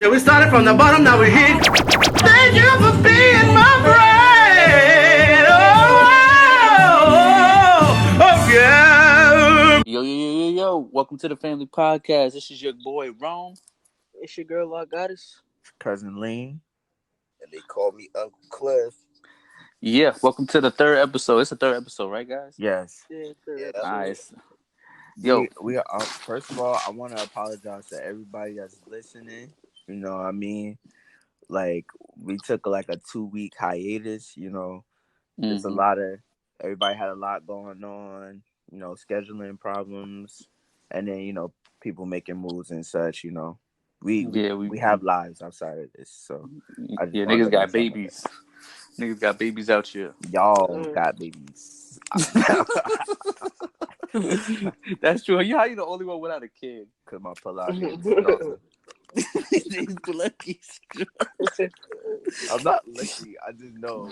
Yeah, we started from the bottom, now we're here. Thank you for being my friend. Oh, yeah. Yo. Welcome to the Family Podcast. This is your boy, Rome. It's your girl, La Goddess. Cousin Lean. And they call me Uncle Cliff. Yeah, welcome to the third episode. It's the third episode, right, guys? Yes. Yeah, Yeah. Nice. Yo. We are first of all, I want to apologize to everybody that's listening. You know what I mean? Like, we took like a 2-week hiatus, There's a lot of everybody had a lot going on, scheduling problems, and then, people making moves and such, we have lives outside of this. So niggas got babies. Niggas got babies out here. Y'all got babies. That's true. How you the only one without a kid? Cause my Pilates. I'm not lucky. I just know.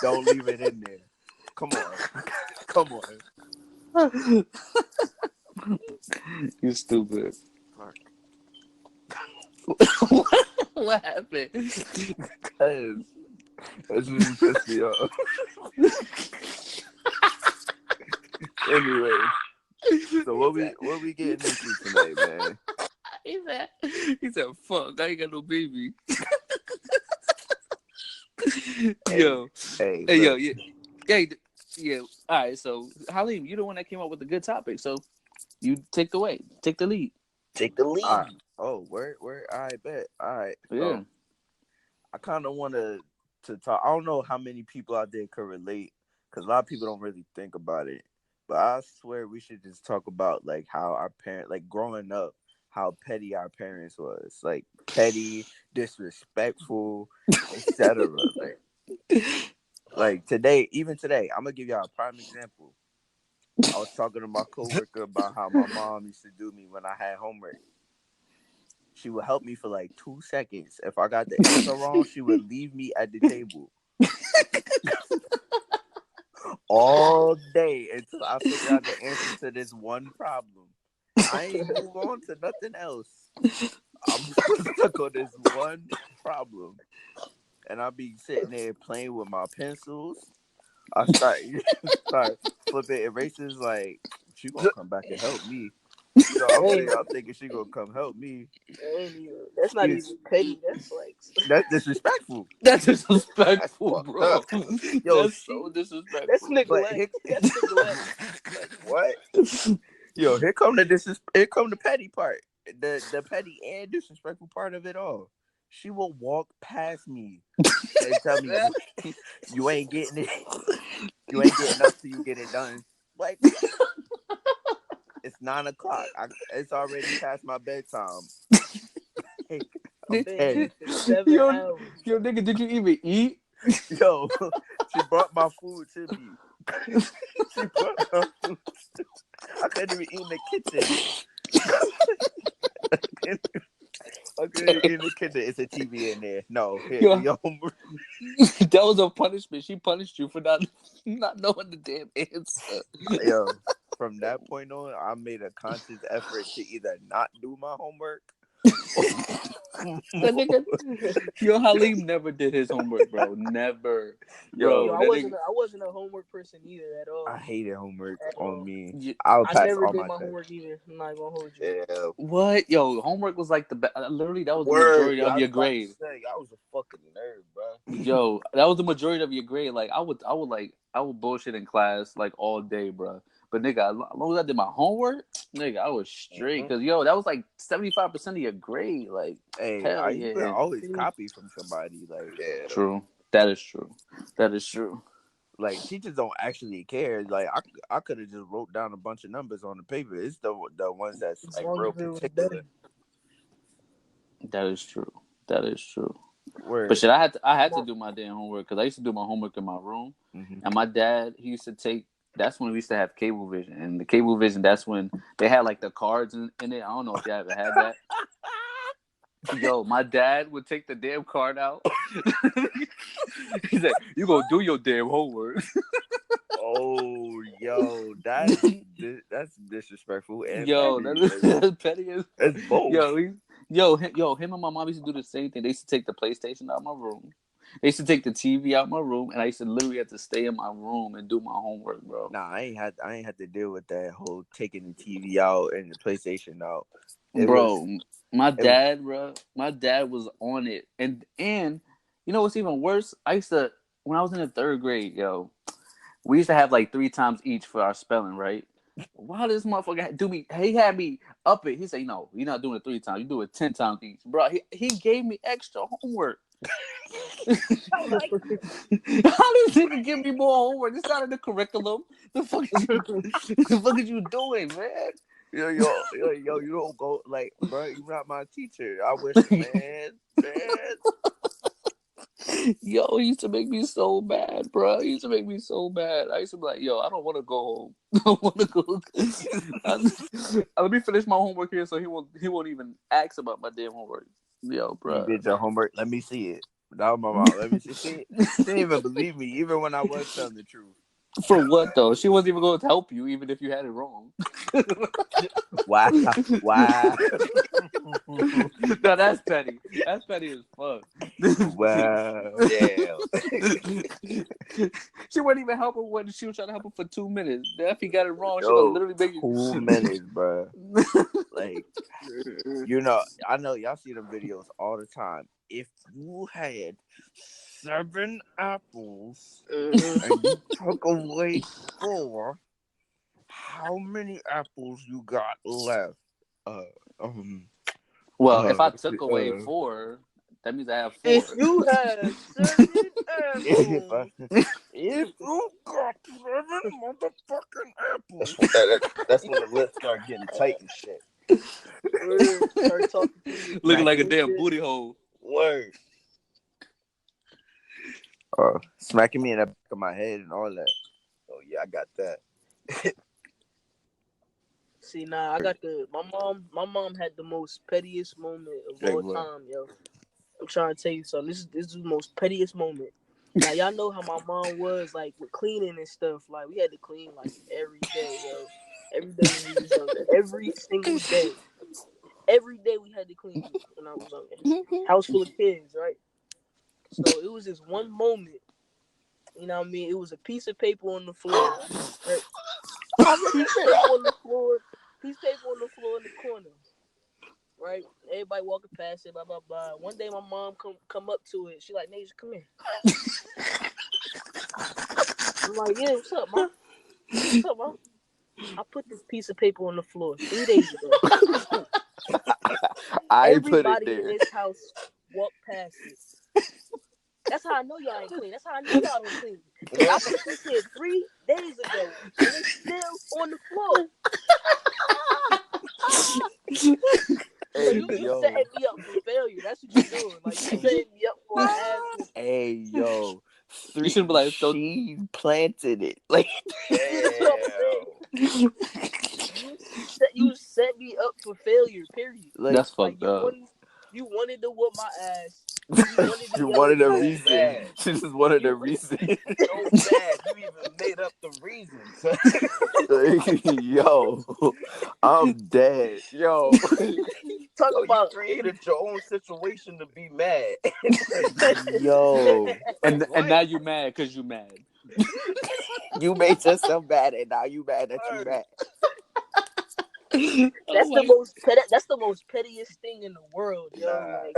Don't leave it in there. Come on. You stupid. What happened? Cause that's really pissed me off. Anyway, so what we getting into tonight, man? He said, fuck, I ain't got no baby. Yo. Hey, yo, yeah. Yeah. All right, so Halim, you're the one that came up with the good topic, so you take the lead. Take the lead. All right. Oh, where? I bet. All right. Yeah. So, I kind of want to talk. I don't know how many people out there could relate, because a lot of people don't really think about it. But I swear we should just talk about like how our parents, like growing up, how petty our parents was, like petty, disrespectful, etc. Like today, even today, I'm gonna give y'all a prime example. I was talking to my coworker about how my mom used to do me when I had homework. She would help me for like 2 seconds. If I got the answer wrong, she would leave me at the table all day until I figured out the answer to this one problem. I ain't move on to nothing else. I'm stuck on this one problem. And I'll be sitting there playing with my pencils. I start flipping erasers like, she gonna come back and help me. I'm thinking she gonna come help me. That's not even petty. That's disrespectful. That's disrespectful, bro. Yo, that's so disrespectful. That's neglect. That's neglect. Like, what? Yo, here come the petty part. The petty and disrespectful part of it all. She will walk past me and tell me, you ain't getting it. You ain't getting up till you get it done. Like, it's 9:00. It's already past my bedtime. I'm dead. Yo, nigga, did you even eat? Yo, she brought my food to me. I couldn't even eat in the kitchen. I couldn't eat in the kitchen. It's a TV in there. No, that was a punishment. She punished you for not knowing the damn answer. Yo, from that point on, I made a conscious effort to either not do my homework. Yo, Halim never did his homework, bro. Never. Yo, I wasn't a homework person either at all. I hated homework on me. I never did my homework either. I'm not gonna hold you. Yeah. What? Yo, homework was like the best. Literally, that was the majority of your grade. I was a fucking nerd, bro. Yo, that was the majority of your grade. Like, I would bullshit in class like all day, bro. But nigga, as long as I did my homework, nigga, I was straight. Cause yo, that was like 75% of your grade. Like, hey, hell you can always copy from somebody. Like, yeah. True. That is true. Like, teachers don't actually care. Like, I could have just wrote down a bunch of numbers on the paper. It's the ones that's like real particular. That is true. Word. But shit, I had to do my damn homework because I used to do my homework in my room, and my dad, he used to take. That's when we used to have cable vision, and the cable vision, that's when they had like the cards in it. I don't know if you ever had that. Yo, my dad would take the damn card out. He said, "You gonna do your damn homework." Oh, yo, that's disrespectful. And yo, that's petty as. It's both. Him and my mom used to do the same thing. They used to take the PlayStation out of my room. They used to take the TV out of my room, and I used to literally have to stay in my room and do my homework, bro. Nah, I ain't had to deal with that whole taking the TV out and the PlayStation out. My dad was on it, and you know what's even worse? When I was in the 3rd grade, we used to have like 3 times each for our spelling, right? Why this motherfucker do me? He had me up it. He said, "No, you're not doing it 3 times. You do it 10 times each, bro." He gave me extra homework. How does he give me more homework? It's not in the curriculum. The fuck is you doing, man? Yo, you don't go like, bro. You're not my teacher. I wish, man. Yo, he used to make me so bad, bro. He used to make me so bad. I used to be like, I don't want to go home. I don't want to go. Let me finish my homework here, so he won't even ask about my damn homework. Yo, bro. You did your homework. Let me see it. That was my mom. Let me see it. She didn't even believe me, even when I was telling the truth. For what though? She wasn't even going to help you, even if you had it wrong. Wow. No, that's petty. That's petty as fuck. Wow. Damn. She wasn't even helping when she was trying to help him for 2 minutes. If he got it wrong, she was literally making 2 minutes, bro. Like, I know y'all see them videos all the time. If you had 7 apples and you took away 4, how many apples you got left? Well, if I took away 4, that means I have 4. If you had 7 apples, if you got 7 motherfucking apples, That's when the lips start getting tight and shit. start talking to you. Looking like a damn booty hole. Word. smacking me in the back of my head and all that. Oh yeah, I got that. See, I got my mom had the most pettiest moment of all time, yo. I'm trying to tell you something. This is the most pettiest moment. Now, y'all know how my mom was, like, with cleaning and stuff. Like, we had to clean, like, every day, yo. Every day when we was younger. Every single day. Every day we had to clean when I was younger. House full of kids, right? So it was this one moment, you know what I mean? It was a piece of paper on the floor, right? Piece of paper on the floor in the corner, right? Everybody walking past it, blah, blah, blah. One day my mom come up to it. She like, Nasia, come here. I'm like, yeah, what's up, Mom? What's up, Mom? I put this piece of paper on the floor 3 days ago. Everybody in this house walked past it. That's how I know y'all ain't clean. That's how I know y'all don't clean. I put this here 3 days ago, and it's still on the floor. So you setting me up for failure. That's what you're doing. Like, you setting me up for an ass. Hey, yo. You shouldn't be like, she planted it. Like, You set me up for failure, period. Like, that's fucked up. You wanted to whoop my ass. You wanted a reason. She just wanted a reason. So bad, you even made up the reasons. Yo, I'm dead. Yo, Talk about you created your own situation to be mad. Yo, and now you mad because you mad. You made yourself mad, and now you mad that you mad. That's the most pettiest thing in the world, yo.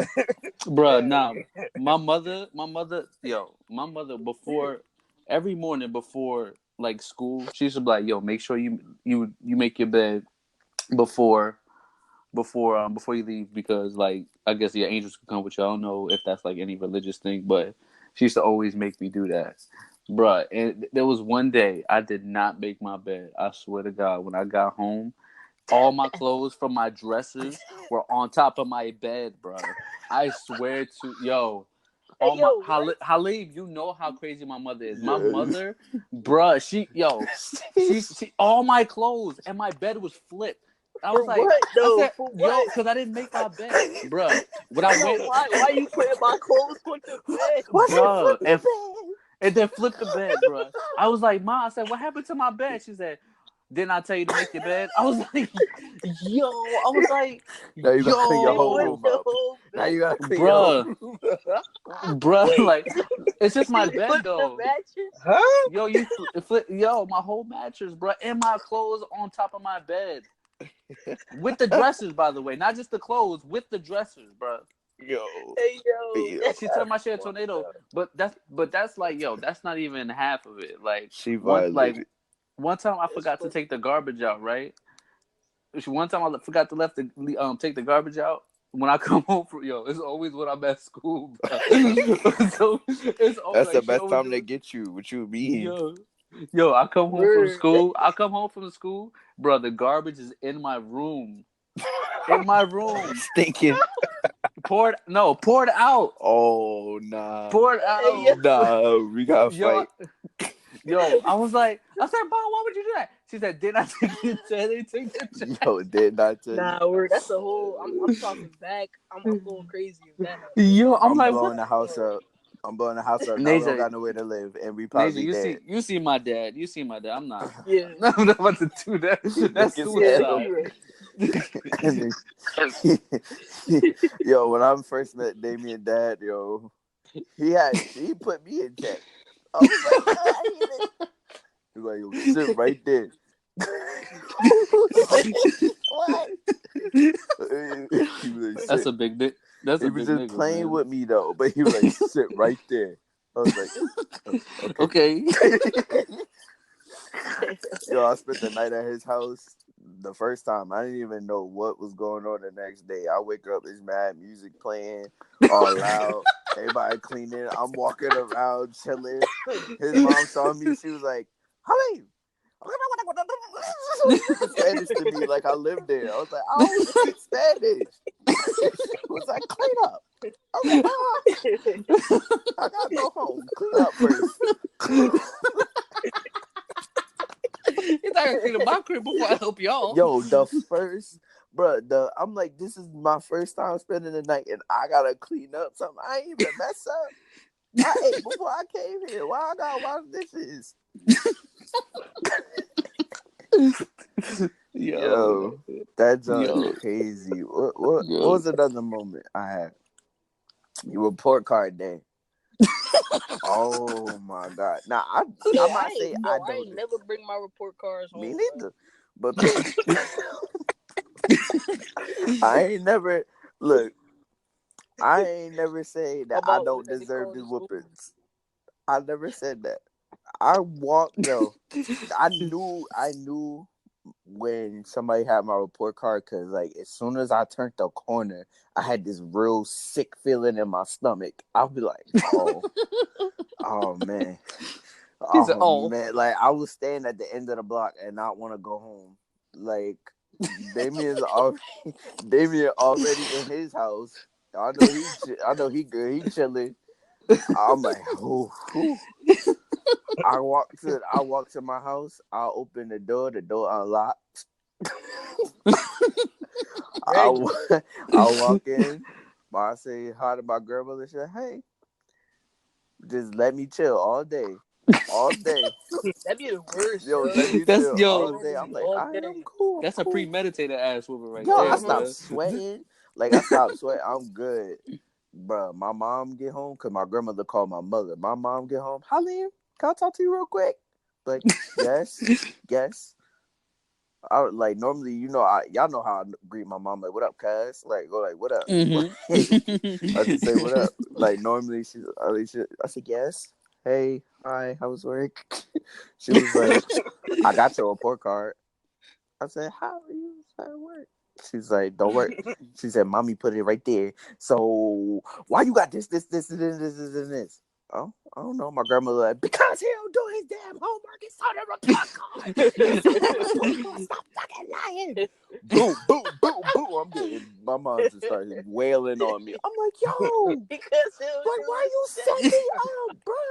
Bruh, nah. My mother, before every morning before like school, she used to be like, yo, make sure you make your bed before you leave, because like I guess your angels can come with you. I don't know if that's like any religious thing, but she used to always make me do that. Bruh, and there was one day I did not make my bed. I swear to God, when I got home, all my clothes from my dresses were on top of my bed, bro. I swear to Halib, you know how crazy my mother is. My mother, bruh, she all my clothes and my bed was flipped. I was like, because I didn't make my bed, bruh. When I went, why you putting my clothes on the bed, bruh? And then flipped the bed, bruh. I was like, Mom, I said, what happened to my bed? She said, Didn't I tell you to make your bed? I was like, yo, I was like, Now you gotta clean your They whole put room the up. whole Now bed. you gotta clean your whole bruh, room. bruh, Wait. like, it's just my You bed put though. the mattress? Huh? Yo, yo, my whole mattress, bruh, and my clothes on top of my bed. With the dressers, by the way, not just the clothes, with the dressers, bruh. Yo. Hey yo, Yo. that's She told my shit a fucked tornado, up. but that's like, yo, that's not even half of it. Like She one violated. one time I forgot to take the garbage out, right? One time I forgot to take the garbage out. When I come home from it's always when I'm at school, bro. So it's always That's like the she best always time to get you. What you mean? I come home from Word. school. I come home from school, bro. The garbage is in my room. In my room. Stinking. Pour it out. Oh nah. Pour it Hey, out. Nah, we gotta Yo, fight. I was like, Mom, why would you do that? She said, didn't I take the trash? They took the trash. Yo, did not tell you. Nah, word. That's a whole. I'm talking back. I'm going crazy if that happens. Yo, I'm like, blowing what? the house up. I'm blowing the house up. Now we don't Nasia, got nowhere to live, and we Nasia, probably dead. you see my dad. I'm not. Yeah. I'm not about to do that. That's Niggas suicide. Right. Yo, when I first met Damian dad, yo, he put me in check. I was like, he was like, yo, sit right there. What? He was like, That's sit. a big dick. That's He a was big just nigga, playing man. with me though, but he was like, sit right there. I was like, okay. Yo, I spent the night at his house the first time. I didn't even know what was going on the next day. I wake up, there's mad music playing all loud. Everybody cleaning. I'm walking around chilling. His mom saw me. She was like, "Honey." Spanish to me like I lived there. I was like, I don't speak Spanish. She was like, clean up. I was like, I gotta go home. Clean up first. He's not gonna clean up my crib before I help y'all. Yo, the first, I'm like, this is my first time spending the night, and I gotta clean up something. I ain't even mess up. I ate before I came here. Why I gotta wash dishes? Yo, that's crazy. What was another moment I had? Your report card day. Oh my god! Now I ain't never bring my report cards home. Me neither. But I ain't never say that I don't deserve the whoopings. I never said that. I walked I knew when somebody had my report card because like as soon as I turned the corner, I had this real sick feeling in my stomach. I'll be like, oh man. Man, like I was staying at the end of the block and not want to go home. Like Damien already in his house. I know he good. He chilling. I'm like, ooh. I walked to my house. I opened the door. The door unlocked. I walk in. I say hi to my grandmother. She said, "Hey, just let me chill all day." That'd be the worst. Yo, yo. let me chill all day. I'm like, I'm cool. That's a premeditated ass whooping right Yo, there. I stopped sweating. I'm good. Bruh, my mom get home because my grandmother called my mother. My mom get home. Hi, Liam. Can I talk to you real quick? Like, yes. I like normally, y'all know how I greet my mom. Like, what up, cuz? Like, go like, what up? Mm-hmm. I just say what up. Like normally, I said yes. Hey, hi, how was work? She was like, I got your report card. I said, how are you at work? She's like, don't worry. She said, Mommy put it right there. So why you got this, and this? Oh, I don't know. My grandmother like, because he don't do his damn homework. It's on the report card. Stop fucking lying. Boom, boom, boom, boom. My mom just started wailing on me. I'm like, yo, why you set me up, bro?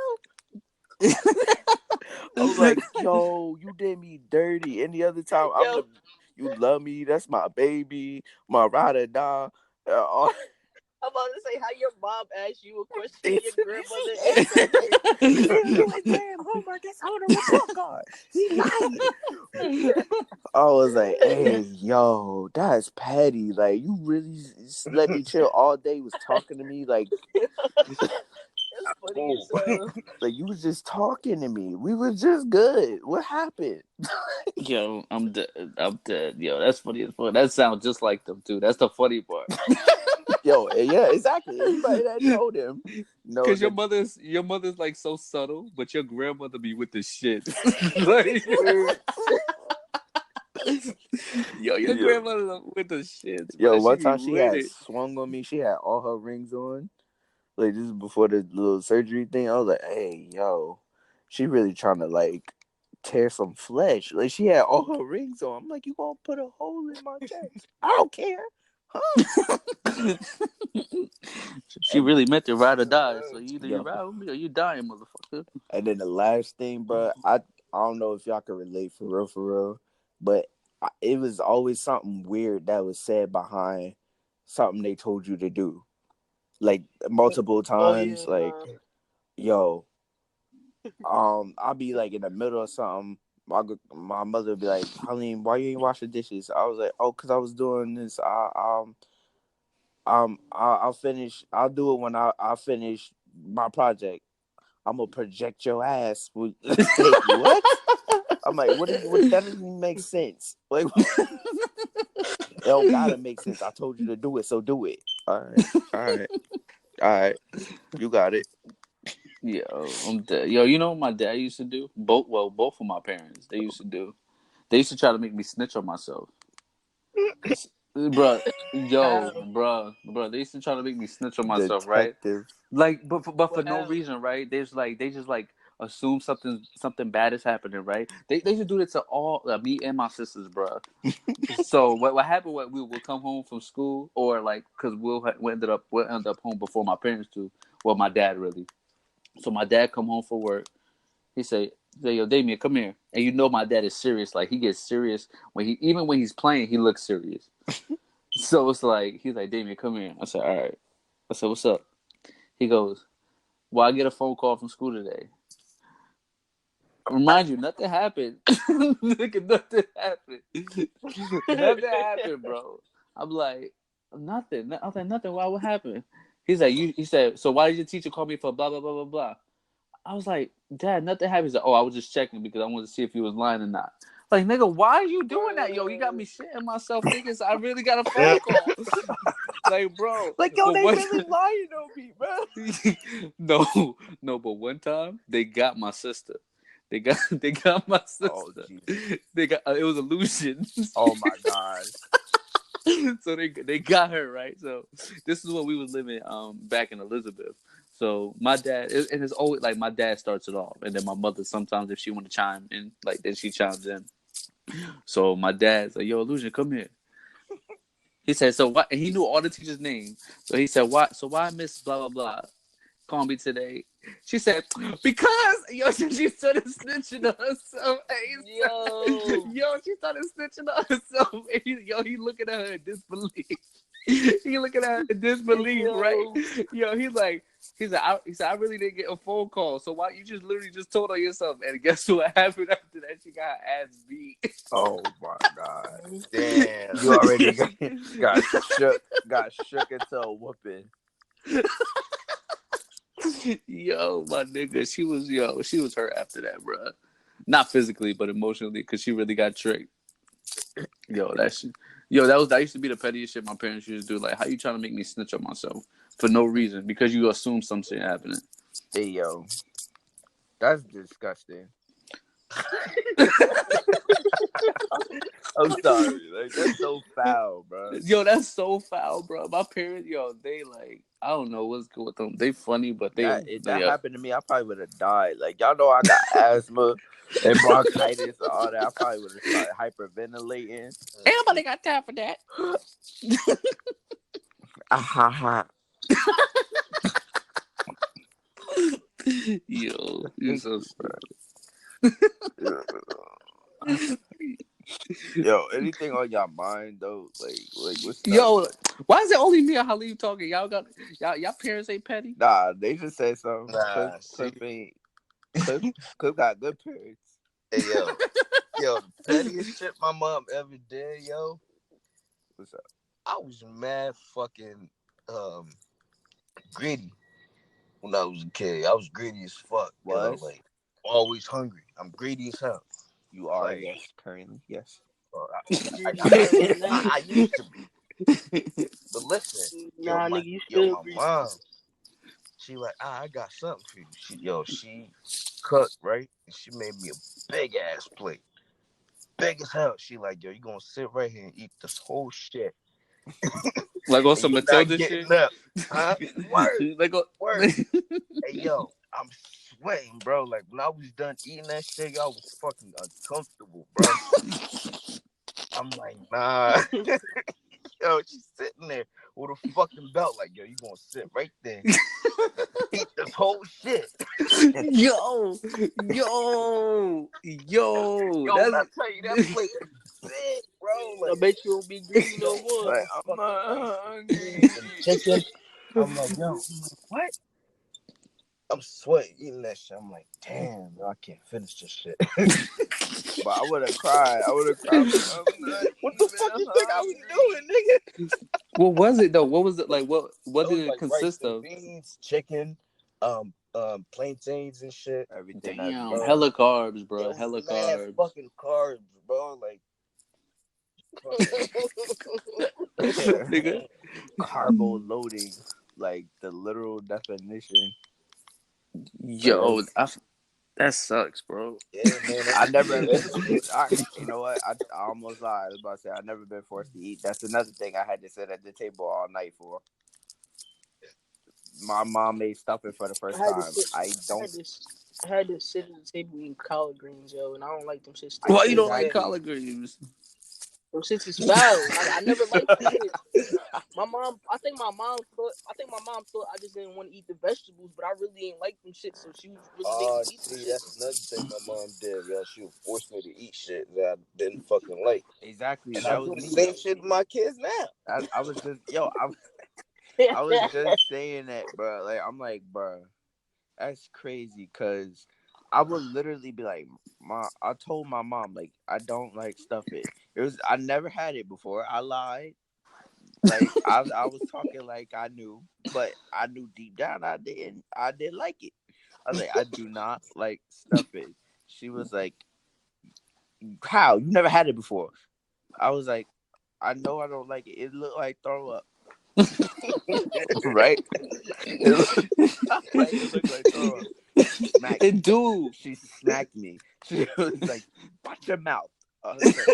I was like, yo, you did me dirty. Any other time, you love me. That's my baby, my ride or die. I'm about to say how your mom asked you a question, your grandmother answered. Like, damn, Homer, guess I don't know what report card. He lying. I was like, hey, yo, that's petty. Like, you really let me chill all day, was talking to me like, That's funny as hell. like you was just talking to me. We was just good. What happened? Yo, I'm dead. I'm dead. Yo, that's funny as fuck. That sounds just like them too. That's the funny part. Yo, yeah, exactly. Anybody that told him, no, Because your mother's like so subtle, but your grandmother be with the shit. Like, yo, your grandmother with the shit. Yo, one time she had swung on me. She had all her rings on. Like, this is before the little surgery thing. I was like, hey, yo, she really trying to like tear some flesh. Like, she had all her rings on. I'm like, you gonna put a hole in my chest? I don't care. Huh? She really meant to ride or die. So either you ride with me or you dying, motherfucker. And then the last thing, bro, I don't know if y'all can relate for real, but it was always something weird that was said behind something they told you to do, like multiple times. Yo, I'll be like in the middle of something. My mother would be like, Harleen, why you ain't wash the dishes? I was like, oh, because I was doing this. I'll finish. I'll do it when I finish my project. I'm gonna project your ass. What? I'm like, what? That doesn't even make sense. Like, it don't gotta make sense. I told you to do it, so do it. All right. You got it. Yo, I'm dead. Yo, you know what my dad used to do? Both of my parents, they used to try to make me snitch on myself. Bruh, they used to try to make me snitch on myself, Detective. right? Like, but for no reason, right? They just assume something bad is happening, right? They should do this to all me and my sisters, bruh. So what happened? What we will come home from school, or like, cause we'll end up home before my parents do. Well, my dad really. So my dad come home from work. He say, yo, Damien, come here. And you know my dad is serious. Like, he gets serious even when he's playing, he looks serious. So it's like, he's like, Damien, come here. I said, all right. I said, what's up? He goes, well, I get a phone call from school today. Remind you, nothing happened. Nigga, nothing happened. Nothing happened, bro. I'm like, nothing. I was like, nothing. Why? What happened? He's like, he said, so why did your teacher call me for blah, blah, blah, blah, blah? I was like, Dad, nothing happened. He's like, oh, I was just checking because I wanted to see if he was lying or not. Like, nigga, why are you doing that? Yo, you got me shitting myself thinking I really got a phone call. Like, bro. Like, yo, they really lying on me, bro. No, but one time they got my sister. They got my sister. Oh, it was illusion. Oh my God. So they got her, right? So this is when we was living back in Elizabeth. So my dad, and it's always like my dad starts it off, and then my mother sometimes if she want to chime in, like then she chimes in. So my dad's like, "Yo, Illusion, come here." He said, "So what?" And he knew all the teachers' names. So he said, "Why? So why Miss blah blah blah call me today?" She said, "Because she started snitching on herself." Yo, she started snitching on herself. And he looking at her in disbelief. He looking at her in disbelief, right? Yo, he said, I really didn't get a phone call. So why you just literally just told on yourself? And guess what happened after that? She got her ass beat. Oh my God! Damn, you already got shook into a whooping. Yo, my nigga, she was hurt after that, bro. Not physically, but emotionally, because she really got tricked. That used to be the pettiest shit my parents used to do. Like, how you trying to make me snitch on myself for no reason because you assume some shit happening? Hey, yo, that's disgusting. I'm sorry, like that's so foul, bro. Yo, that's so foul, bro. My parents, they like, I don't know what's good with them. They funny, but if that happened to me, I probably would have died. Like, y'all know I got asthma and bronchitis and all that. I probably would have started hyperventilating. Ain't nobody got time for that. Yo, you're so smart. Yo, anything on your mind though? Like what's up? Yo, why is it only me and Halim talking? Y'all parents ain't petty? Nah, they just said something. Nah, Cliff got good parents. Hey, yo, the pettiest shit my mom ever did, yo. What's up? I was mad fucking greedy when I was a kid. I was greedy as fuck. Was? Yo, like always hungry. I'm greedy as hell. You are, Like, yes, currently, yes. I used to be. But listen, Nah, nigga, you still my mom, she like, I got something for you. She cooked, right? And she made me a big ass plate. Big as hell. She like, yo, you gonna sit right here and eat this whole shit. Like on some you Matilda not shit? getting up. Huh? Word. Like Word. Hey, yo, I'm sweating, bro. Like, when I was done eating that shit, I was fucking uncomfortable, bro. I'm like, nah. Yo, she's sitting there with a fucking belt. Like, yo, you gonna sit right there, eat this whole shit. yo, Yo, that's I tell you, that plate is big, bro. I Like, bet you won't be greedy no more. Like, I'm not hungry. chicken. I'm like, yo, what? I'm sweating eating that shit. I'm like, damn, bro, I can't finish this shit. But I would have cried. But I'm not What the fuck you think I was doing, nigga? what was it though? What was it like? What did it like consist rice of? and beans, chicken, plantains and shit. Everything. Damn, hella carbs, bro. Yo, Hella mad carbs. fucking carbs, bro. Like, Nigga. Carbo loading, like the literal definition. Yo, that sucks, bro. Yeah, man. I never. You know what? I almost lied. I was about to say I never been forced to eat. That's another thing I had to sit at the table all night for. My mom made stuffing for the first time. I had to sit at the table eating collard greens, yo, and I don't like them shits. Why you don't like collard greens? Them shits is foul. I never liked them shits. I think my mom thought I just didn't want to eat the vegetables, but I really ain't like them shits, so she was really making me eat them shits. That's another thing my mom did, yo. She would force me to eat shit that I didn't fucking like. Exactly. And that I was do the me. same shit with my kids now. I was just I was just saying that, bro. Like I'm like, bro, that's crazy. Cause I would literally be like, I told my mom like I don't like stuff it. I never had it before. I lied. Like I was talking like I knew, but I knew deep down I didn't like it. I was like, I do not like stuff it. She was like, how? You never had it before? I was like, I know I don't like it. It looked like throw up. Right? It looked like throw up. It do. She smacked me. She was like, watch your mouth. I was like,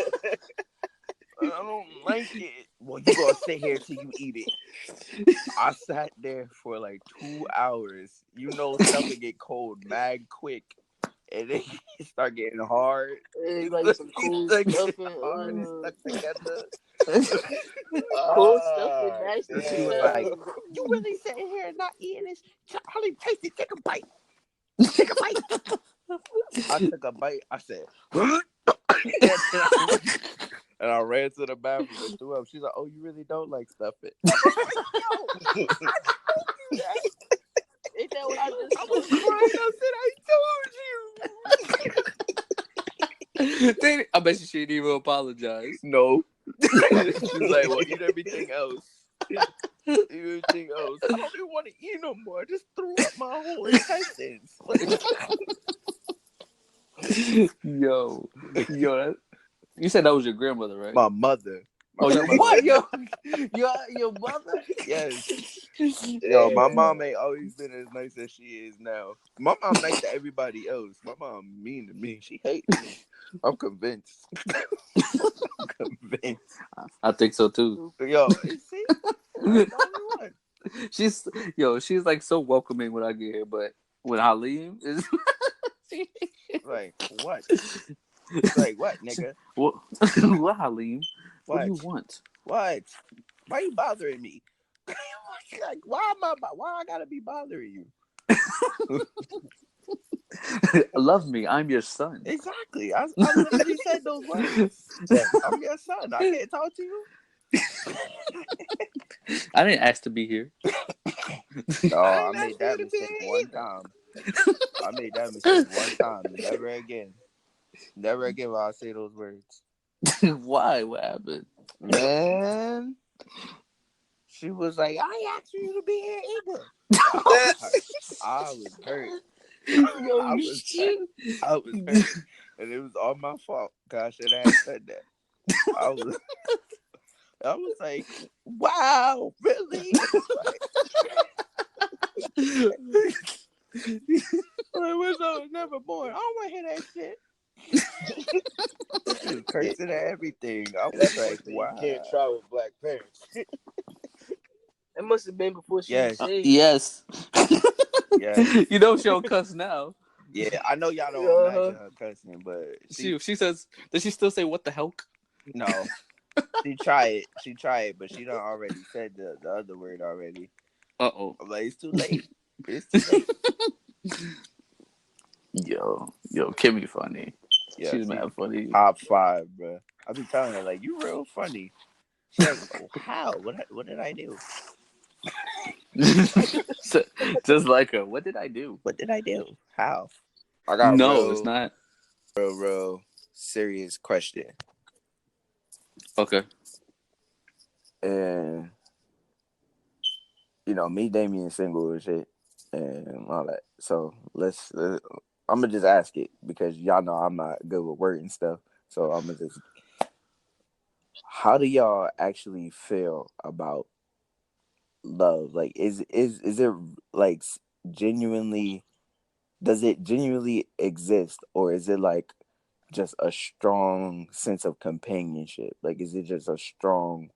I don't like it. Well, you gonna sit here till you eat it. I sat there for like 2 hours. You know, stuff would get cold mad quick. And then it start getting hard. It's like some cool stuff hard and stuck together. Cool stuff and nasty. She was like, you really sitting here and not eating this? Holly, taste it. Take a bite. Take a bite. I took a bite. I said, and I ran to the bathroom and threw up. She's like, oh, you really don't like stuff it. Ain't that what I just I was crying. I said, I told you. I bet she didn't even apologize. No. She's like, well, eat everything else. Eat everything else. I don't even want to eat no more. I just threw up my whole intestines. Yo, you said that was your grandmother, right? My mother. Oh, your what? Your mother? Yes. Yo, my mom ain't always been as nice as she is now. My mom nice to everybody else. My mom mean to me. She hates me. I'm convinced. I think so too. Yo, see? I'm the only one. She's like so welcoming when I get here, but when Halim is like what? Like what, nigga? What Halim? What do you want? What? Why you bothering me? Like, why I gotta be bothering you? Love me, I'm your son. Exactly. I literally said those words. Yes, I'm your son. I can't talk to you. I didn't ask to be here. No, I made that mistake one time. I made that mistake one time. Never again. Never again will I say those words. Why? What happened? Man, she was like, I asked you to be here either. I was hurt. I was hurt. And it was all my fault. Gosh, should I have said that. I was like, wow, really? I wish I was never born. I don't want to hear that shit. She was cursing at everything. I was like, wow. You can't try with black parents. It must have been before she was saved. Yes. Yeah. You know she don't cuss now. Yeah, I know y'all don't imagine her cussing, but she says, does she still say what the hell? No. She tried it, but she done already said the other word already. Uh-oh. I'm like, it's too late. It's too late. Yo, Kimmy funny. Yeah, She's mad funny. Top 5, bro. I be telling her, like, you real funny. She's like, oh, how? What did I do? Just like her. What did I do? What did I do? How? I got it's not. Real serious question. Okay. And me, Damien, single and shit, and all that. So let's. I'm gonna just ask it because y'all know I'm not good with word and stuff. So I'm gonna just. How do y'all actually feel about love? Like, is it like genuinely? Does it genuinely exist, or is it like just a strong sense of companionship? Like, is it just a strong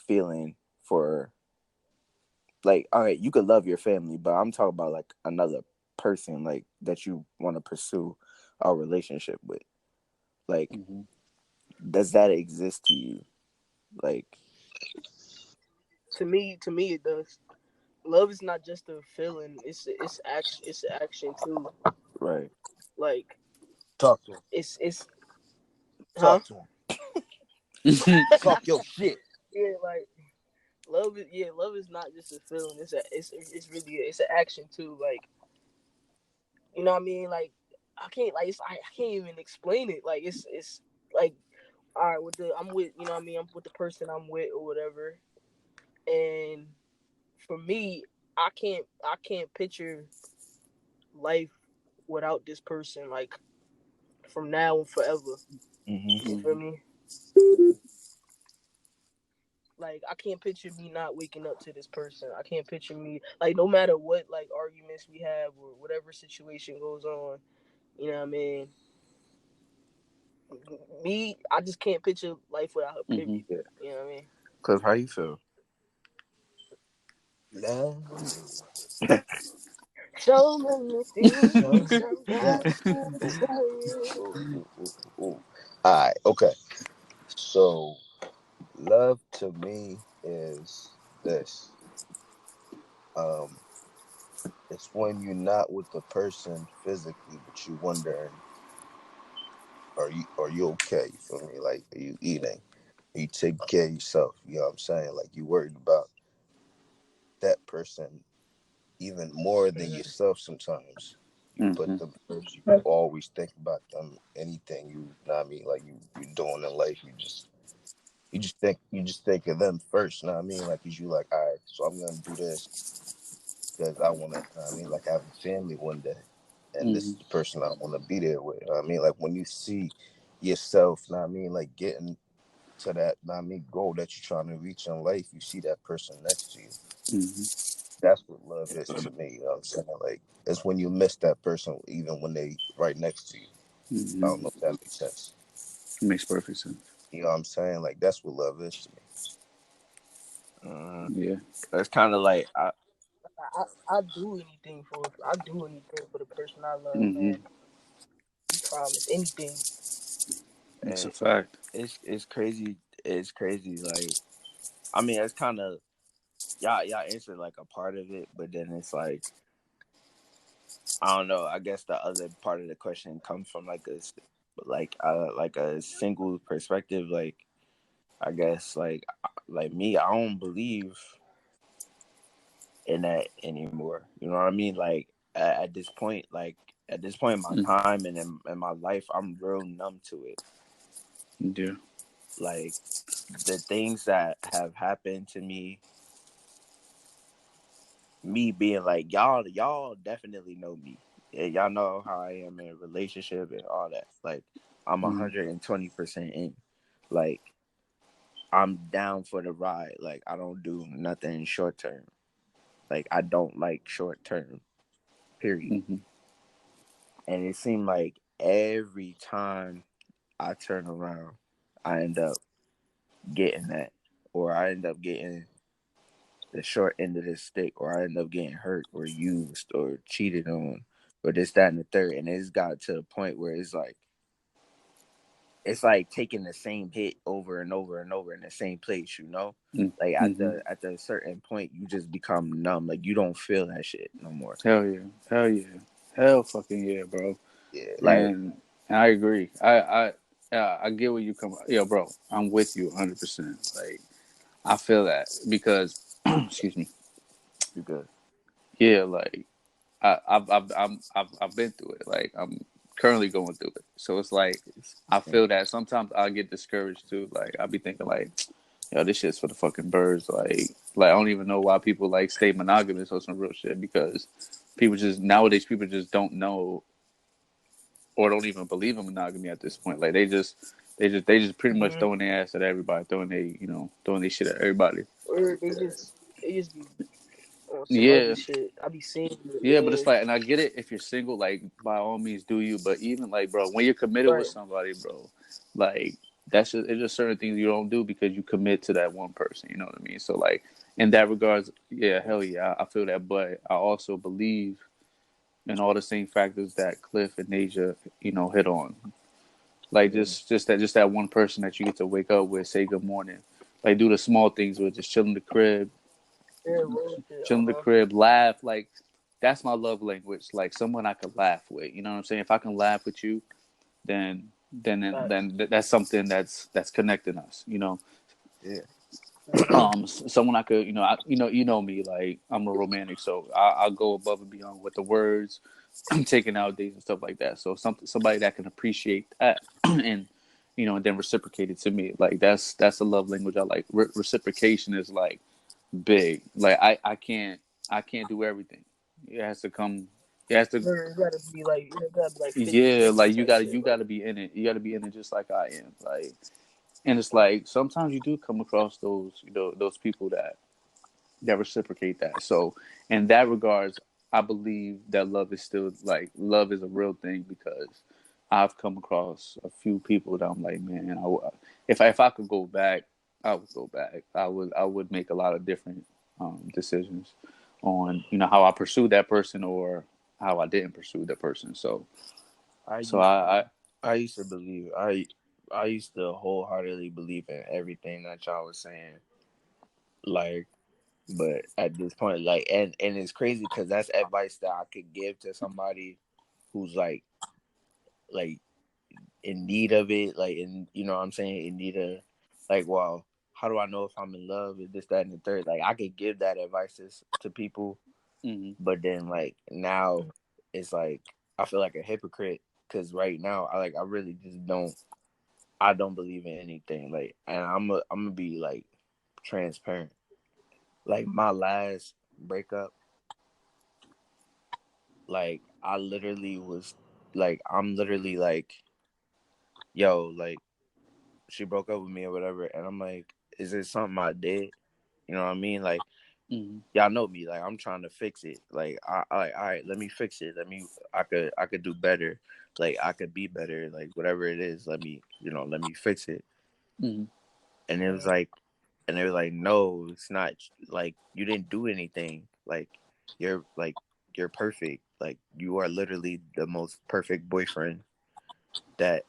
feeling for, like, all right, you could love your family, but I'm talking about like another person, like, that you want to pursue a relationship with. Like, does that exist to you? Like, to me it does. Love is not just a feeling; it's action. It's an action too. right. Like, Talk to him. it's Talk to him. Talk your shit. Yeah, like love is not just a feeling. It's really it's an action too. Like, you know what I mean? Like, I can't even explain it. Like, it's like, all right, I'm with, you know what I mean? I'm with the person I'm with or whatever. And for me, I can't picture life without this person, like, from now and forever. Mm-hmm. You feel me? Like, I can't picture me not waking up to this person. I can't picture me, like, no matter what, like, arguments we have or whatever situation goes on, you know what I mean? Me, I just can't picture life without her, period. You know what I mean? Cliff, how you feel? Love. So many things. Alright, okay. So, love to me is this. It's when you're not with the person physically, but you wondering, are you okay? You feel me? Like, are you eating? Are you taking care of yourself? You know what I'm saying? Like, you worried about that person even more than yourself sometimes. You put them first. You always think about them. Anything you know what I mean, like you doing in life, you just think of them first. You know what I mean, like, cause you like, all right, so I'm gonna do this because I want to. You know what I mean, like, have a family one day, and this is the person I want to be there with. You know what I mean, like, when you see yourself, you know what I mean, like, getting to that, you know what I mean, goal that you're trying to reach in life, you see that person next to you. That's what love is to me. You know what I'm saying? Like, it's when you miss that person, even when they right next to you. I don't know if that makes sense. It makes perfect sense. You know what I'm saying? Like, that's what love is to me. Yeah, that's kind of like I do anything for the person I love, man. I promise anything. It's a fact. It's crazy. It's crazy. Like, I mean, it's kind of y'all answered like a part of it, but then it's like I don't know. I guess the other part of the question comes from like a single perspective. Like I guess like me, I don't believe in that anymore. You know what I mean? Like at this point, in my time and in my life, I'm real numb to it. Yeah. Like the things that have happened to me being like y'all definitely know me. Yeah, y'all know how I am in a relationship and all that. Like I'm 120% in. Like I'm down for the ride. Like I don't do nothing short term. Like I don't like short term. Period. Mm-hmm. And it seemed like every time I turn around, I end up getting that, or I end up getting the short end of the stick, or I end up getting hurt or used or cheated on, or this, that, and the third. And it's got to the point where it's like taking the same hit over and over and over in the same place, you know? Like at the certain point you just become numb. Like you don't feel that shit no more. Hell yeah. Hell fucking yeah, bro. Yeah. Like And I agree. I get where you come. Yo, bro, I'm with you 100%. Like I feel that because, excuse me. you good. Yeah, like I've been through it. Like I'm currently going through it. So it's like I feel that sometimes I get discouraged too. Like I'll be thinking like, yo, this shit's for the fucking birds. Like I don't even know why people like stay monogamous or some real shit because nowadays people just don't know or don't even believe in monogamy at this point. Like they just pretty much throwing their ass at everybody, throwing their shit at everybody. Or they just be on some other Yeah. shit. I be seeing it. Yeah, but it's like, and I get it if you're single, like by all means do you. But even like, bro, when you're committed with Right. somebody, bro, like it's just certain things you don't do because you commit to that one person. You know what I mean? So like in that regards, yeah, hell yeah, I feel that. But I also believe in all the same factors that Cliff and Nasia, hit on. Like just that one person that you get to wake up with, say good morning, like do the small things with just chill in the crib, Yeah, real shit. chill in the crib, laugh. Like that's my love language. Like someone I could laugh with. You know what I'm saying? If I can laugh with you, then that's something that's connecting us. Yeah. Someone I could, you know me. Like I'm a romantic, so I'll go above and beyond with the words, taking out dates and stuff like that. So somebody that can appreciate that and and then reciprocate it to me. Like that's a love language I like. Reciprocation is like big. Like I can't do everything. It has to come. It has to. You gotta be like 50, Yeah, 50 like type shit. you gotta be in it. You gotta be in it just like I am. Like, and it's like sometimes you do come across those those people that reciprocate that. So in that regards, I believe that love is a real thing because I've come across a few people that I'm like, man, if I could go back, I would go back. I would make a lot of different decisions on how I pursued that person or how I didn't pursue that person. So I so used I I used to believe I used to wholeheartedly believe in everything that y'all was saying. Like, but at this point, like, and it's crazy because that's advice that I could give to somebody who's like in need of it, like, in you know what I'm saying, in need of, like, well, how do I know if I'm in love with this, that, and the third? Like, I could give that advice to people, but then like now it's like I feel like a hypocrite because right now I really just don't believe in anything. Like, and I'm gonna be like transparent. Like my last breakup, like I literally was like, I'm literally like, yo, like she broke up with me or whatever, and I'm like, is it something I did? You know what I mean? Like, y'all know me. Like, I'm trying to fix it. Like, all right, let me fix it. I could do better. Like, I could be better. Like, whatever it is, let me fix it. And it was like, and they were like, no, it's not. Like, you didn't do anything. Like, you're perfect. Like, you are literally the most perfect boyfriend that,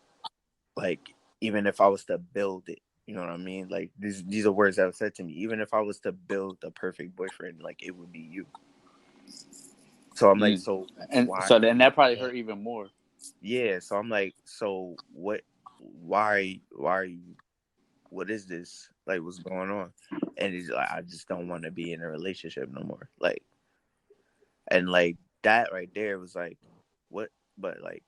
like, even if I was to build it, You know what I mean? Like these are words that were said to me. Even if I was to build a perfect boyfriend, like it would be you. So I'm like, so and why? so then that probably hurt even more. Yeah. So I'm like, so what? Why are you? What is this? Like, what's going on? And he's like, I just don't want to be in a relationship no more. Like, and like that right there was like, what? But like,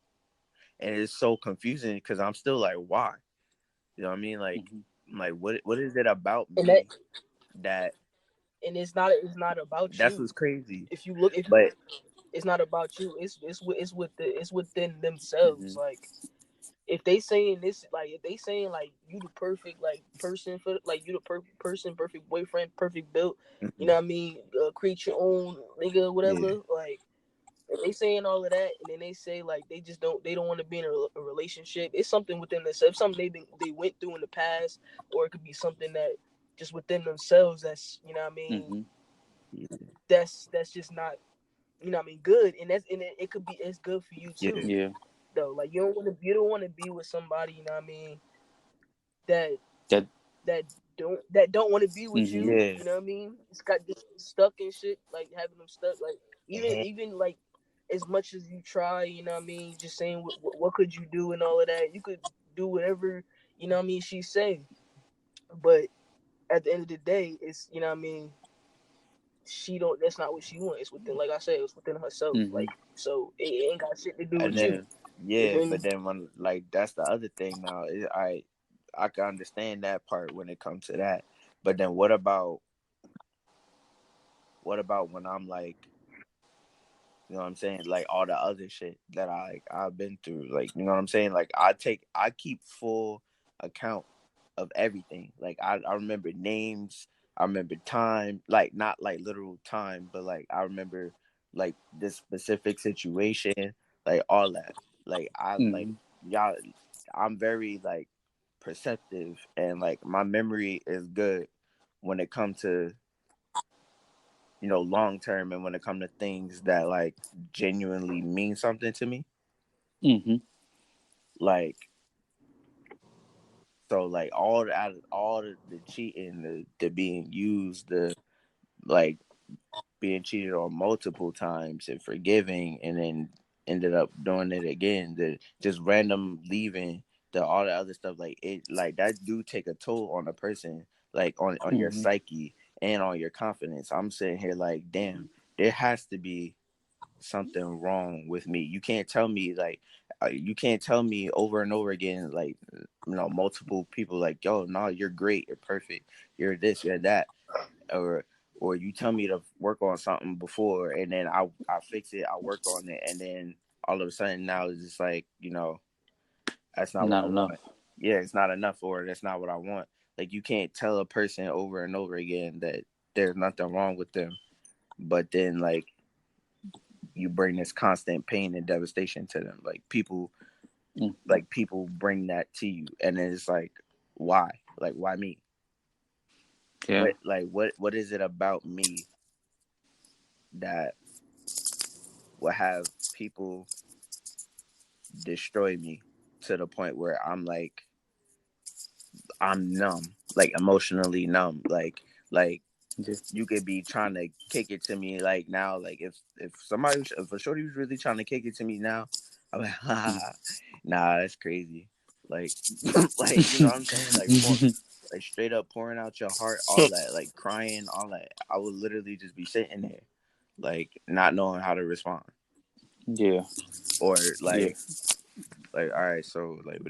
and it's so confusing because I'm still like, why? You know what I mean? Like, I'm like, what is it about And me that and it's not about that's you. what's crazy? If you look, But it's not about you. It's within themselves. Like if they saying this, like if they saying like you the perfect like person for like you the perfect person, perfect boyfriend, perfect built. You know what I mean? Create your own nigga, whatever. yeah, Like if they saying all of that, and then they say like they don't want to be in a relationship. It's something within themselves, something they went through in the past, or it could be something that just within themselves. That's you know what I mean. That's just not you know what I mean good, and it could be it's good for you too. Yeah. Though like you don't want to be with somebody you know what I mean that That don't want to be with you. yeah. You know what I mean? It's got just stuck and shit. Like having them stuck. Like even like as much as you try, you know what I mean. Just saying what could you do and all of that. You could do whatever you know what I mean. She's saying, but at the end of the day, it's you know what I mean. She don't. That's not what she wants. It's within, like I said, it's within herself. Like so, it ain't got shit to do And with you. then but then when like that's the other thing now. I can understand that part when it comes to that. But then what about when I'm like, you know what I'm saying? Like all the other shit that I've been through. Like, you know what I'm saying? Like I keep full account of everything. Like I remember names, I remember time, like not like literal time, but like I remember like this specific situation, like all that. Like I like y'all I'm very like perceptive and like my memory is good when it comes to long term and when it comes to things that like genuinely mean something to me. Like so like all the cheating, the being used, the like being cheated on multiple times and forgiving and then ended up doing it again, the just random leaving, the all the other stuff, like it like that do take a toll on a person, like on your psyche and on your confidence. I'm sitting here like, damn, there has to be something wrong with me. You can't tell me like you can't tell me over and over again, like multiple people like, yo, no, you're great, you're perfect, you're this, you're that, or you tell me to work on something before and then I fix it, I work on it, and then all of a sudden now it's just like, that's not what I enough. want. Yeah, it's not enough, or that's not what I want. Like you can't tell a person over and over again that there's nothing wrong with them, but then like you bring this constant pain and devastation to them. Like people bring that to you, and then it's like, why? Like why me? Yeah. What is it about me that will have people destroy me to the point where I'm like, I'm numb, like emotionally numb, like you could be trying to kick it to me like now, like if a shorty was really trying to kick it to me now, I'm like, nah, that's crazy, like like you know what I'm saying, like straight up pouring out your heart, all that, like crying, all that. I would literally just be sitting there, like not knowing how to respond. Yeah. Or like all right, so like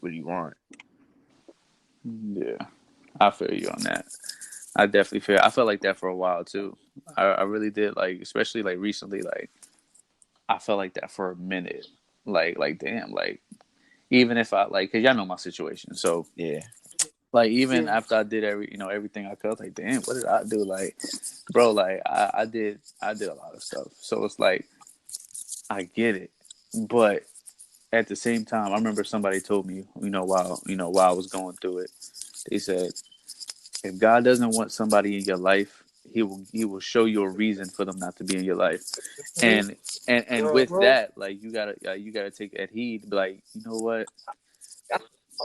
what do you want? Yeah. I feel you on that. I definitely feel. I felt like that for a while too. I really did. Like especially like recently. Like I felt like that for a minute. Like damn. Like even if I like, cause y'all know my situation. So Yeah. like even after I did everything I could, like damn, what did I do? Like, bro, like I did a lot of stuff. So it's like I get it, but at the same time, I remember somebody told me, while I was going through it, they said, if God doesn't want somebody in your life, He will show you a reason for them not to be in your life, and with that, like you gotta take that heed, like you know what,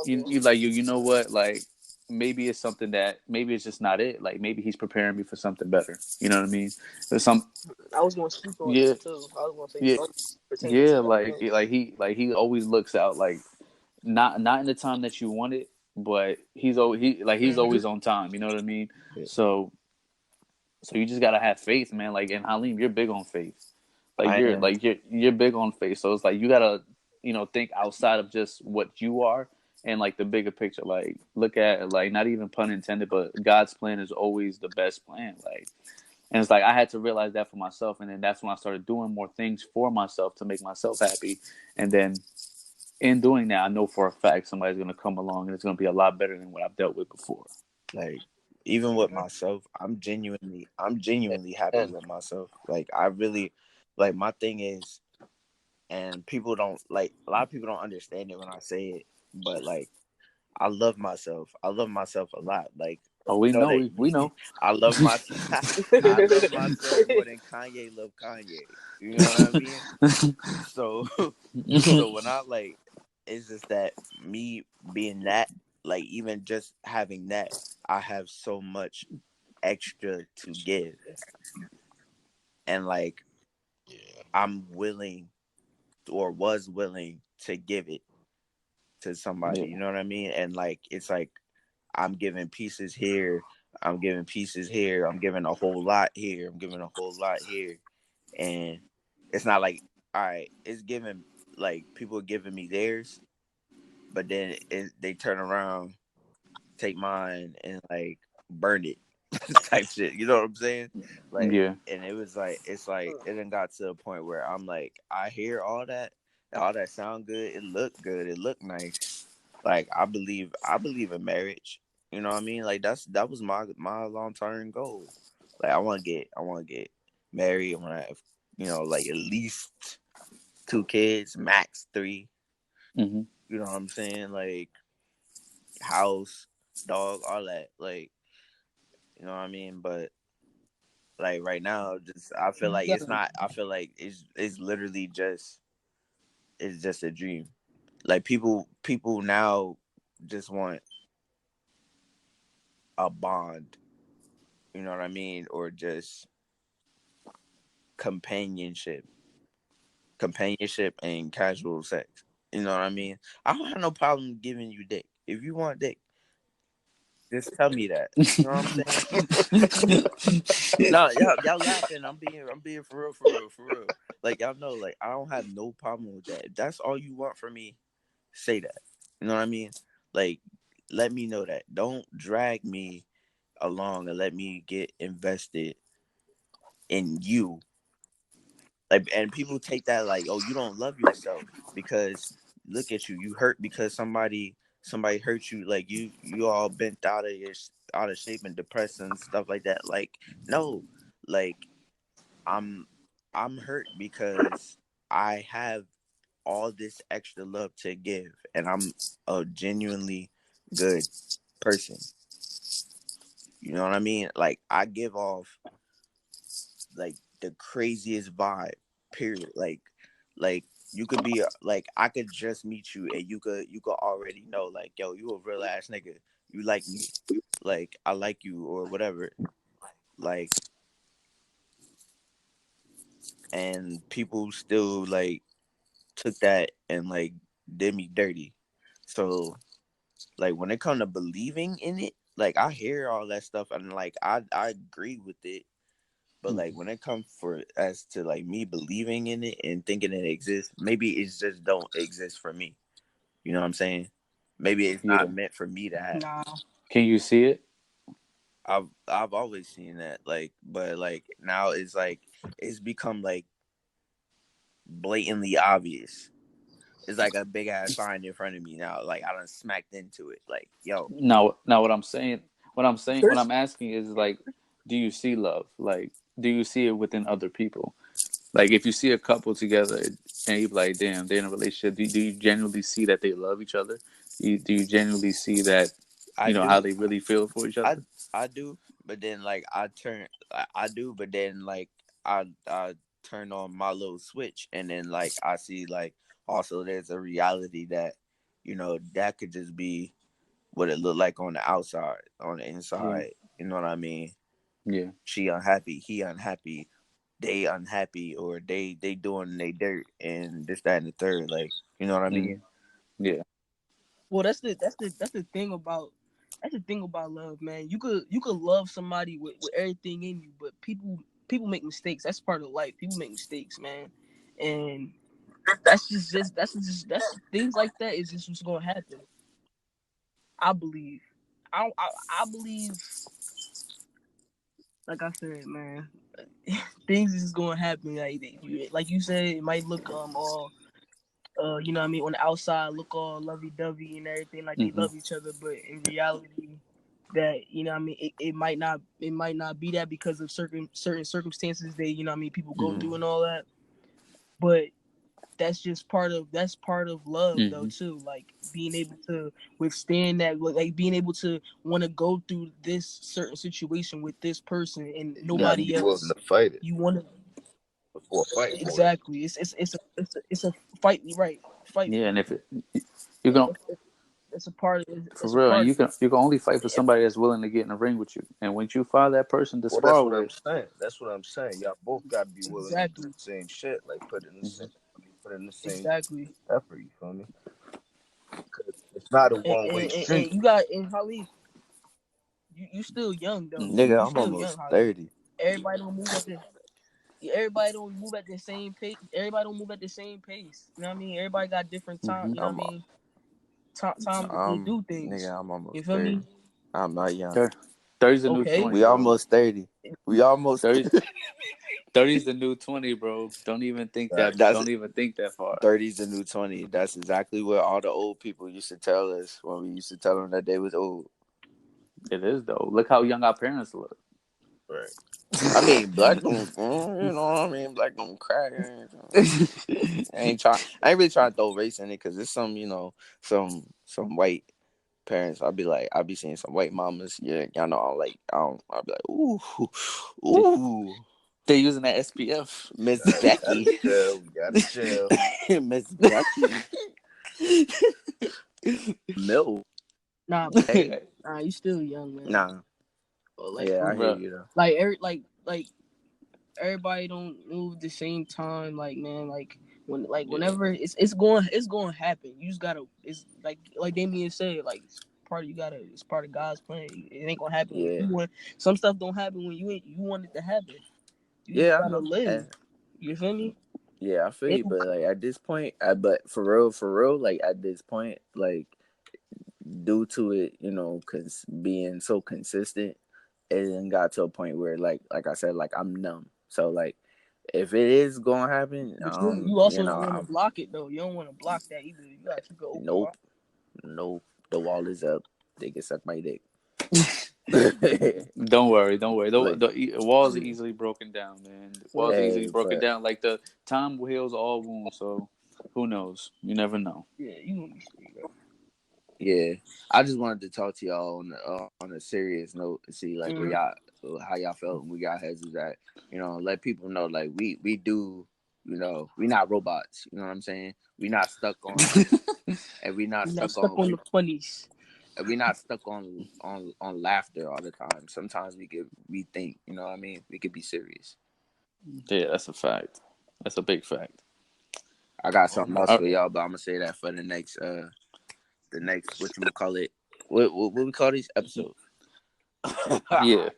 you know what, like maybe it's something that maybe it's just not it. Like maybe he's preparing me for something better. You know what I mean? There's some I was gonna speak on yeah that too. I was gonna say yeah something pertaining to yeah that. Man. like he always looks out like not in the time that you want it, but he's Mhm. always on time. You know what I mean? Yeah. So you just gotta have faith, man. Like and Halim, you're big on faith. I am. You're big on faith. So it's like you gotta think outside of just what you are and like the bigger picture. Like look at like not even pun intended, but God's plan is always the best plan. Like and it's like I had to realize that for myself, and then that's when I started doing more things for myself to make myself happy. And then in doing that, I know for a fact somebody's gonna come along and it's gonna be a lot better than what I've dealt with before. Like even with myself, I'm genuinely happy with myself. Like I really like my thing is, and people don't like a lot of people don't understand it when I say it, but like I love myself. I love myself a lot. Like Oh, you we know know, that we know. I love myself. I love myself more than Kanye love Kanye. You know what I mean? So so when I like, it's just that me being that, like even just having that, I have so much extra to give, and like I'm willing or was willing to give it to somebody. Yeah. You know what I mean? And like it's like I'm giving pieces here, I'm giving pieces here, I'm giving a whole lot here, I'm giving a whole lot here, and it's not like all right, it's giving like people giving me theirs, but then they turn around, take mine, and like burn it, type shit. You know what I'm saying? Like, Yeah. and it was like it's like it then got to a point where I'm like, I hear all that sound good, it looked good, it looked nice. Like I believe in marriage. You know what I mean? Like that was my long term goal. Like I want to get married. I want to have like at least 2 kids, max 3. Hmm. You know what I'm saying? Like house, dog, all that. Like, you know what I mean? But like right now, just I feel like it's Definitely. not. I feel like it's literally just a dream. Like people now just want a bond. You know what I mean? Or just companionship, and casual sex. You know what I mean? I don't have no problem giving you dick. If you want dick, just tell me that. You know what I'm saying? No, y'all laughing. I'm being for real, for real, for real. Like y'all know, like I don't have no problem with that. If that's all you want from me, say that. You know what I mean? Like, let me know that. Don't drag me along and let me get invested in you. Like, and people take that like, oh, you don't love yourself because look at you, you hurt because somebody hurt you. Like you all bent out of shape and depressed and stuff like that. Like, no, like I'm I'm hurt because I have all this extra love to give, and I'm a genuinely good person. You know what I mean? Like I give off like the craziest vibe. Period. Like you could be like I could just meet you and you could already know like yo, you a real ass nigga. You like me. Like I like you or whatever. Like, and people still like took that and like did me dirty. So like when it comes to believing in it, like I hear all that stuff and like I agree with it. But like when it comes for as to like me believing in it and thinking it exists, maybe it just don't exist for me. You know what I'm saying? Maybe it's Yeah. not meant for me to have. Nah. Can you see it? I've always seen that. Like, but like now it's like it's become like blatantly obvious. It's like a big ass sign in front of me now. Like I done smacked into it. Like, yo, Now what First, I'm asking is like, do you see love? Like, do you see it within other people? Like, if you see a couple together and you're like, damn, they're in a relationship, do you genuinely see that they love each other? Do you genuinely see that, I how do. they really feel for each I other? I do, but then like I do, but then like I turn on my little switch, and then like I see like also there's a reality that that could just be what it look like on the outside, on the inside. You know what I mean? Yeah. She unhappy, he unhappy, they unhappy, or they doing they dirt and this, that, and the third. Like, you know what I mean? Yeah. Well, that's the thing about love, man. You could love somebody with everything in you, but people make mistakes. That's part of life. People make mistakes, man, and that's things like that is just what's gonna happen. I believe. I believe. Like I said, man, things is gonna happen. Like you said, it might look all you know what I mean, on the outside look all lovey dovey and everything, like they love each other, but in reality, that you know what I mean, it might not be that because of certain circumstances that you know what I mean people go through and all that. But that's part of love though too, like being able to withstand that, like being able to want to go through this certain situation with this person and nobody else. To fight it. You want to Before fighting. exactly. It's a fight, right? Fight. Yeah, and if you can It's a part of it. for real, and you can only fight for somebody that's willing to get in the ring with you. And once you find that person to spar with, That's what I'm saying. Y'all both gotta be willing to do the same shit, like put in the same effort. You feel me? It's not a one-way street. And you got in Khalif. You still young though. Nigga, I'm almost 30. Everybody don't move at the same pace. Everybody don't move at the same pace. You know what I mean? Everybody got different time. You know what I mean? Time to do things. Nigga, I'm almost you feel 30. me? I'm not young. 30's the new 20. We almost 30. We almost 30's 30's the new 20, bro. Don't even think that. Don't even think that far. 30's the new 20. That's exactly what all the old people used to tell us when we used to tell them that they was old. It is though. Look how young our parents look. Right. I mean, black don't, you know what I mean? Black don't crack. I ain't really trying to throw race in it because it's some, you know, some white parents. I'll be seeing some white mamas. Yeah, y'all know. I'll be like, ooh. They using that SPF. Miss Becky. We gotta chill. Miss Becky. Milk. Nah, you still young, man. Nah. Like, yeah, I hear you though. Like everybody don't move at the same time. Like, man, whenever it's going to happen. You just gotta. It's like Damien said. Like, it's part of God's plan. It ain't gonna happen. Yeah. Some stuff don't happen when you want it to happen. You gotta live. You feel me? Yeah, I feel you, but like at this point, but for real, like at this point, like due to it, you know, cause being so consistent, it then got to a point where like I said, like I'm numb. So like, if it is gonna happen, you also don't want to block it though. You don't want to block that either. You gotta keep it open. Nope. The wall is up. They can suck my dick. Don't worry. The walls are easily broken down, man. The walls are easily broken down. Like the time heals all wounds. So who knows? You never know. Yeah, you gonna be straight, bro. Yeah, I just wanted to talk to y'all on a serious note and see like how y'all felt when we got heads is that, you know, let people know like we do, you know, we not robots. You know what I'm saying? We not stuck on, and we not stuck on the funnies. We're not stuck on laughter all the time. Sometimes we could rethink. You know what I mean? We could be serious. Yeah, that's a fact. That's a big fact. I got something else for y'all, but I'm gonna say that for the next what you call it? What we call these episodes? Yeah.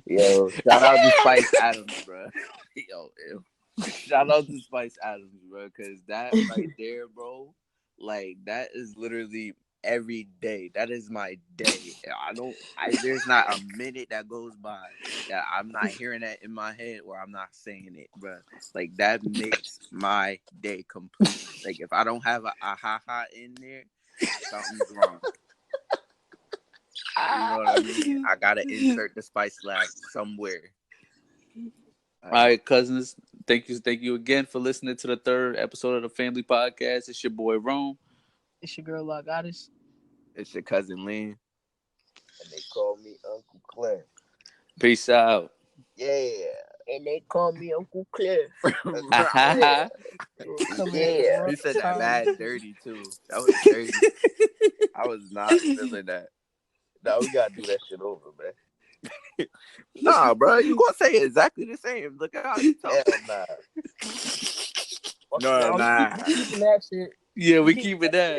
Yo, shout out to Spice Adams, bro. Yo. Shout out to Spice Adams, bro, because that right there, bro, like that is literally every day. That is my day. There's not a minute that goes by that I'm not hearing that in my head or I'm not saying it, bro. Like that makes my day complete. Like if I don't have a ha in there, something's wrong. You know what I mean? I gotta insert the Spice Lab somewhere. All right, cousins. Thank you again for listening to the third episode of the Family Podcast. It's your boy Rome. It's your girl La Goddess. It's your cousin Lynn. And they call me Uncle Claire. Peace out. Yeah. And they call me Uncle Cliff. Uh-huh. Yeah. He said that mad dirty too. That was dirty. I was not feeling that. Nah, we gotta do that shit over, man. Nah, bro, you gonna say exactly the same. Look at how you talk. Hell nah. No, nah. Keeping that shit. Yeah, we keeping that.